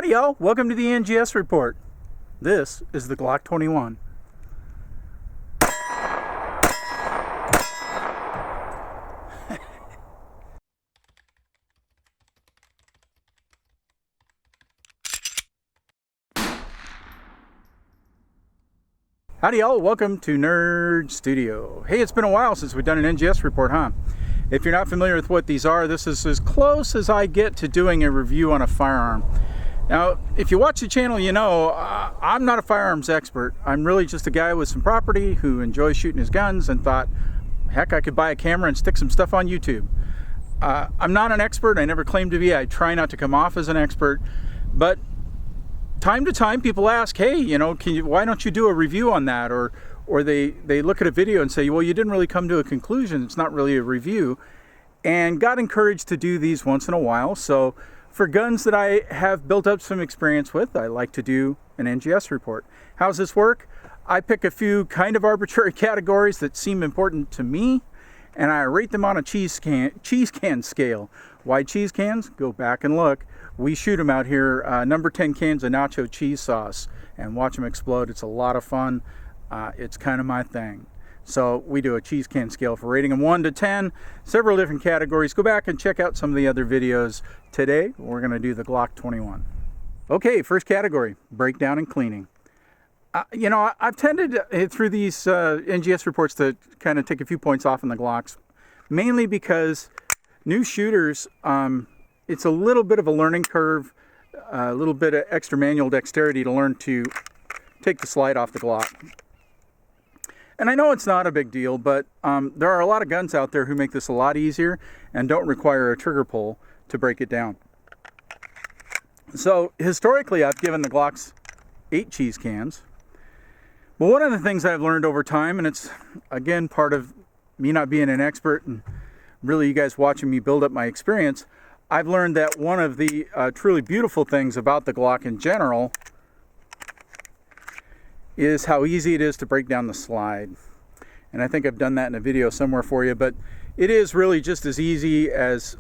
Howdy y'all, welcome to the NGS Report. This is the Glock 21. Howdy y'all, welcome to Nerd Studio. Hey, it's been a while since we've done an NGS Report, huh? If you're not familiar with what these are, this is as close as I get to doing a review on a firearm. Now, if you watch the channel, you know I'm not a firearms expert. I'm really just a guy with some property who enjoys shooting his guns and thought, heck, I could buy a camera and stick some stuff on YouTube. I'm not an expert. I never claim to be. I try not to come off as an expert. But time to time, people ask, hey, you know, why don't you do a review on that? Or they look at a video and say, well, you didn't really come to a conclusion. It's not really a review. And got encouraged to do these once in a while. So for guns that I have built up some experience with, I like to do an NGS report. How's this work? I pick a few kind of arbitrary categories that seem important to me, and I rate them on a cheese can scale. Why cheese cans? Go back and look. We shoot them out here, number 10 cans of nacho cheese sauce, and watch them explode. It's a lot of fun. It's kind of my thing. So we do a cheese can scale for rating them 1 to 10, several different categories. Go back and check out some of the other videos. Today, we're going to do the Glock 21. Okay, first category, breakdown and cleaning. You know, I've tended through these NGS reports to kind of take a few points off on the Glocks, mainly because new shooters, it's a little bit of a learning curve, a little bit of extra manual dexterity to learn to take the slide off the Glock. And I know it's not a big deal, but there are a lot of guns out there who make this a lot easier and don't require a trigger pull to break it down. So historically, I've given the Glocks 8 cheese cans. But one of the things I've learned over time, and it's, again, part of me not being an expert and really you guys watching me build up my experience, I've learned that one of the truly beautiful things about the Glock in general is how easy it is to break down the slide. And I think I've done that in a video somewhere for you, but it is really just as easy as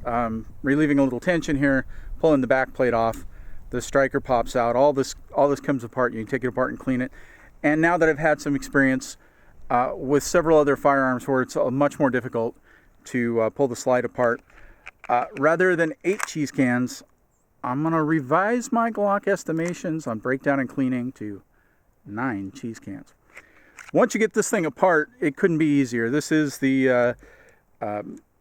relieving a little tension here, pulling the back plate off, the striker pops out, all this comes apart, you can take it apart and clean it. And now that I've had some experience with several other firearms where it's much more difficult to pull the slide apart, rather than 8 cheese cans, I'm gonna revise my Glock estimations on breakdown and cleaning to 9 cheese cans. Once you get this thing apart, it couldn't be easier. This is the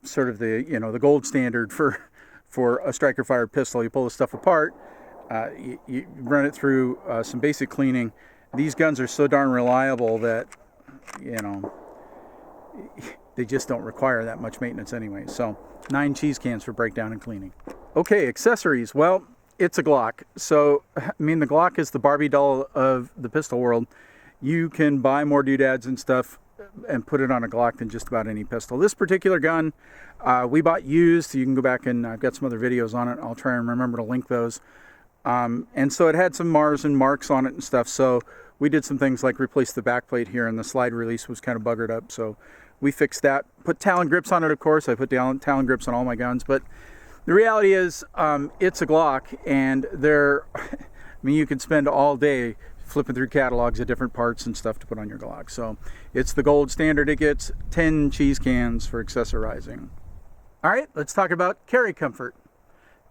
sort of the, you know, the gold standard for a striker fired pistol. You pull the stuff apart, you run it through some basic cleaning. These guns are so darn reliable that, you know, they just don't require that much maintenance anyway. So 9 cheese cans for breakdown and cleaning. Okay, accessories. Well, it's a Glock. So, I mean, the Glock is the Barbie doll of the pistol world. You can buy more doodads and stuff and put it on a Glock than just about any pistol. This particular gun, we bought used. You can go back and I've got some other videos on it. I'll try and remember to link those. And so it had some Mars and marks on it and stuff. So we did some things like replace the back plate here, and the slide release was kind of buggered up. So we fixed that. Put Talon grips on it, of course. I put Talon grips on all my guns, but the reality is, it's a Glock, and I mean, you can spend all day flipping through catalogs of different parts and stuff to put on your Glock. So it's the gold standard. It gets 10 cheese cans for accessorizing. All right, let's talk about carry comfort.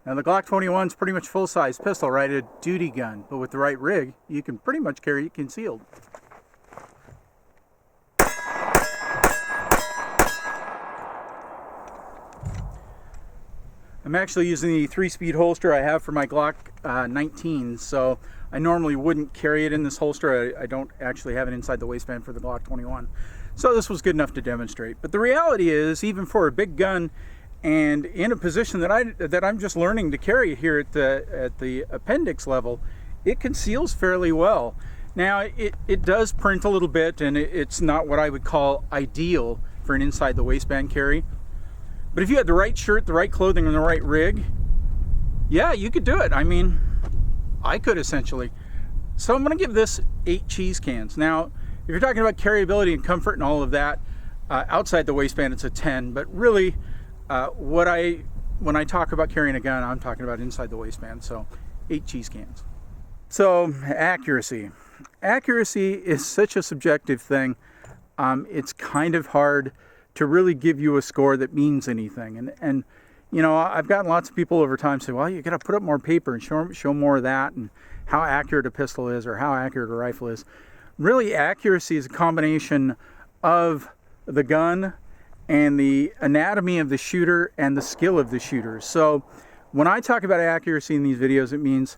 Now, the Glock 21 is pretty much full-size pistol, right? A duty gun, but with the right rig, you can pretty much carry it concealed. I'm actually using the 3-speed holster I have for my Glock 19, so I normally wouldn't carry it in this holster. I don't actually have it inside the waistband for the Glock 21. So this was good enough to demonstrate. But the reality is, even for a big gun and in a position that I'm just learning to carry here at the appendix level, it conceals fairly well. Now, it does print a little bit, and it's not what I would call ideal for an inside the waistband carry. But if you had the right shirt, the right clothing, and the right rig, yeah, you could do it. I mean, I could essentially. So I'm going to give this 8 cheese cans. Now, if you're talking about carryability and comfort and all of that, outside the waistband, it's a 10. But really, when I talk about carrying a gun, I'm talking about inside the waistband. So 8 cheese cans. So accuracy. Accuracy is such a subjective thing. It's kind of hard to really give you a score that means anything. And you know, I've gotten lots of people over time say, well, you got to put up more paper and show more of that and how accurate a pistol is or how accurate a rifle is. Really, accuracy is a combination of the gun and the anatomy of the shooter and the skill of the shooter. So when I talk about accuracy in these videos, it means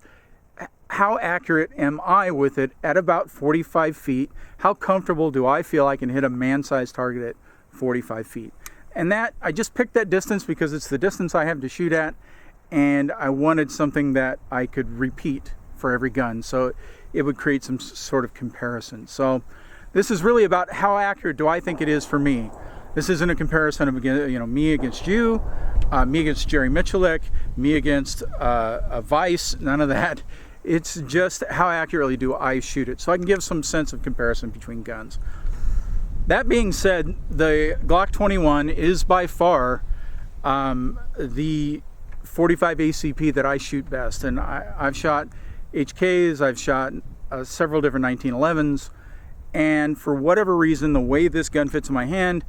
how accurate am I with it at about 45 feet? How comfortable do I feel I can hit a man-sized target at 45 feet? And that, I just picked that distance because it's the distance I have to shoot at, and I wanted something that I could repeat for every gun, so it would create some sort of comparison. So this is really about how accurate do I think it is for me. This isn't a comparison of, you know, me against you, me against Jerry Miculek, me against a Vice, none of that. It's just how accurately do I shoot it, so I can give some sense of comparison between guns. That being said, the Glock 21 is by far the 45 ACP that I shoot best. And I've shot HKs, I've shot several different 1911s, and for whatever reason, the way this gun fits in my hand,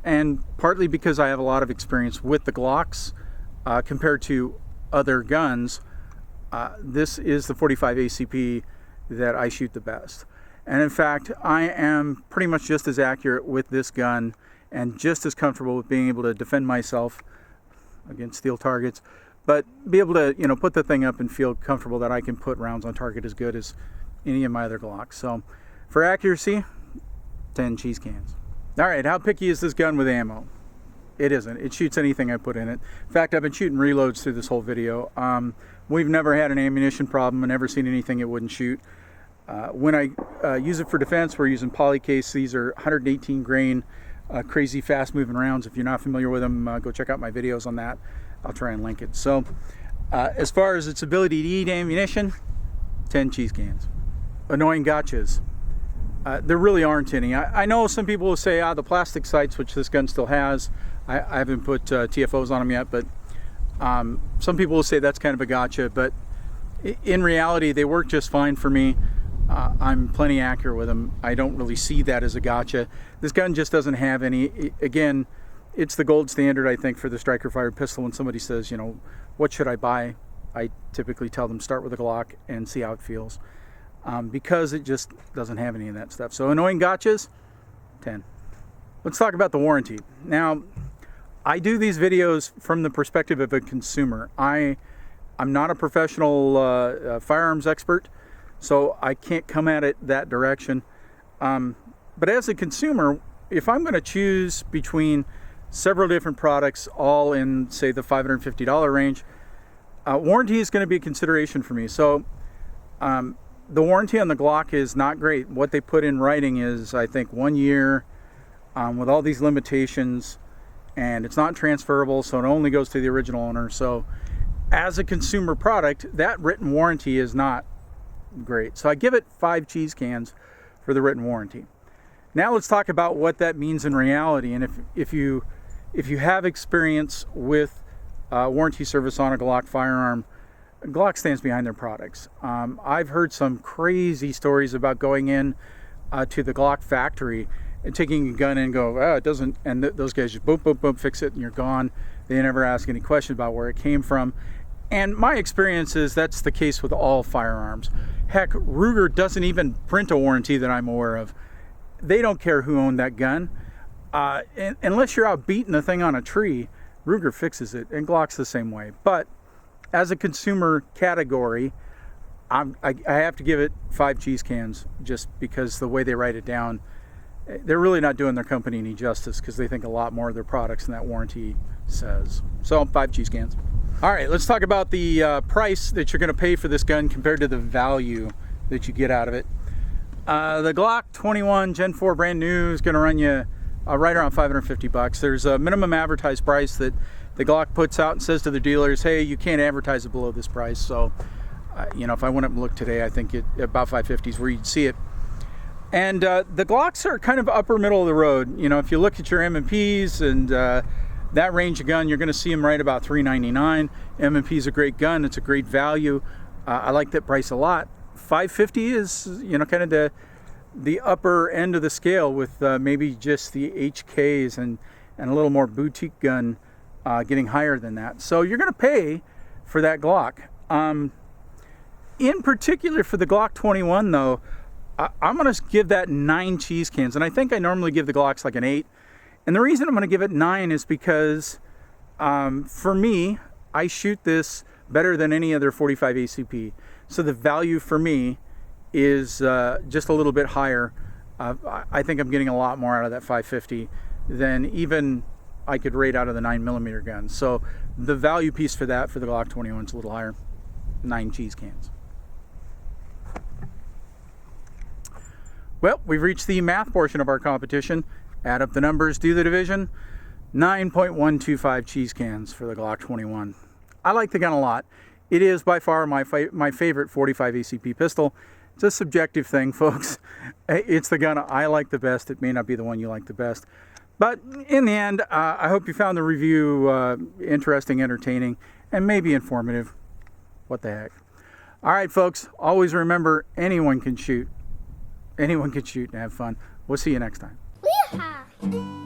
and partly because I have a lot of experience with the Glocks compared to other guns, this is the 45 ACP that I shoot the best. And in fact, I am pretty much just as accurate with this gun and just as comfortable with being able to defend myself against steel targets, but be able to, you know, put the thing up and feel comfortable that I can put rounds on target as good as any of my other Glocks. So for accuracy, 10 cheese cans. All right, how picky is this gun with ammo? It isn't. It shoots anything I put in it. In fact, I've been shooting reloads through this whole video. We've never had an ammunition problem and never seen anything it wouldn't shoot. When I use it for defense, we're using polycase. These are 118 grain, crazy fast moving rounds. If you're not familiar with them, go check out my videos on that. I'll try and link it. So as far as its ability to eat ammunition, 10 cheese cans. Annoying gotchas. There really aren't any. I know some people will say, the plastic sights, which this gun still has, I haven't put TFOs on them yet, but some people will say that's kind of a gotcha, but in reality, they work just fine for me. I'm plenty accurate with them. I don't really see that as a gotcha. This gun just doesn't have any. Again, it's the gold standard, I think, for the striker fired pistol. When somebody says, you know, what should I buy? I typically tell them start with a Glock and see how it feels, because it just doesn't have any of that stuff. So annoying gotchas, 10. Let's talk about the warranty. Now, I do these videos from the perspective of a consumer. I'm not a professional firearms expert, so I can't come at it that direction. But as a consumer, if I'm going to choose between several different products, all in, say, the $550 range, warranty is going to be a consideration for me. So the warranty on the Glock is not great. What they put in writing is, I think, 1 year with all these limitations, and it's not transferable, so it only goes to the original owner. So as a consumer product, that written warranty is not great. So I give it 5 cheese cans for the written warranty. Now let's talk about what that means in reality. And if you have experience with warranty service on a Glock firearm, Glock stands behind their products. I've heard some crazy stories about going in to the Glock factory and taking a gun in and go, oh, it doesn't, and those guys just boom, boom, boom, fix it, and you're gone. They never ask any question about where it came from. And my experience is that's the case with all firearms. Heck, Ruger doesn't even print a warranty that I'm aware of. They don't care who owned that gun. Unless you're out beating the thing on a tree, Ruger fixes it, and Glock's the same way. But as a consumer category, I have to give it 5 cheese cans, just because the way they write it down, they're really not doing their company any justice, because they think a lot more of their products than that warranty says. So 5 cheese cans. All right, let's talk about the price that you're going to pay for this gun compared to the value that you get out of it. The Glock 21 Gen 4 brand new is going to run you right around $550. There's a minimum advertised price that the Glock puts out and says to the dealers, hey, you can't advertise it below this price. So, you know, if I went up and looked today, I think about $550 is where you'd see it. And the Glocks are kind of upper middle of the road. You know, if you look at your M&Ps and that range of gun, you're going to see them right about $399. M&P is a great gun. It's a great value. I like that price a lot. $550 is, you know, kind of the upper end of the scale, with maybe just the HKs and a little more boutique gun getting higher than that. So you're going to pay for that Glock. In particular for the Glock 21 though, I'm going to give that 9 cheese cans, and I think I normally give the Glocks like an 8. And the reason I'm going to give it 9 is because for me, I shoot this better than any other 45 ACP. So the value for me is just a little bit higher. I think I'm getting a lot more out of that 550 than even I could rate out of the 9mm gun. So the value piece for that, for the Glock 21, is a little higher. 9 cheese cans. Well, we've reached the math portion of our competition. Add up the numbers, do the division. 9.125 cheese cans for the Glock 21. I like the gun a lot. It is by far my favorite 45 ACP pistol. It's a subjective thing, folks. It's the gun I like the best. It may not be the one you like the best. But in the end, I hope you found the review interesting, entertaining, and maybe informative. What the heck. All right, folks, always remember, anyone can shoot. Anyone can shoot and have fun. We'll see you next time. Yeehaw!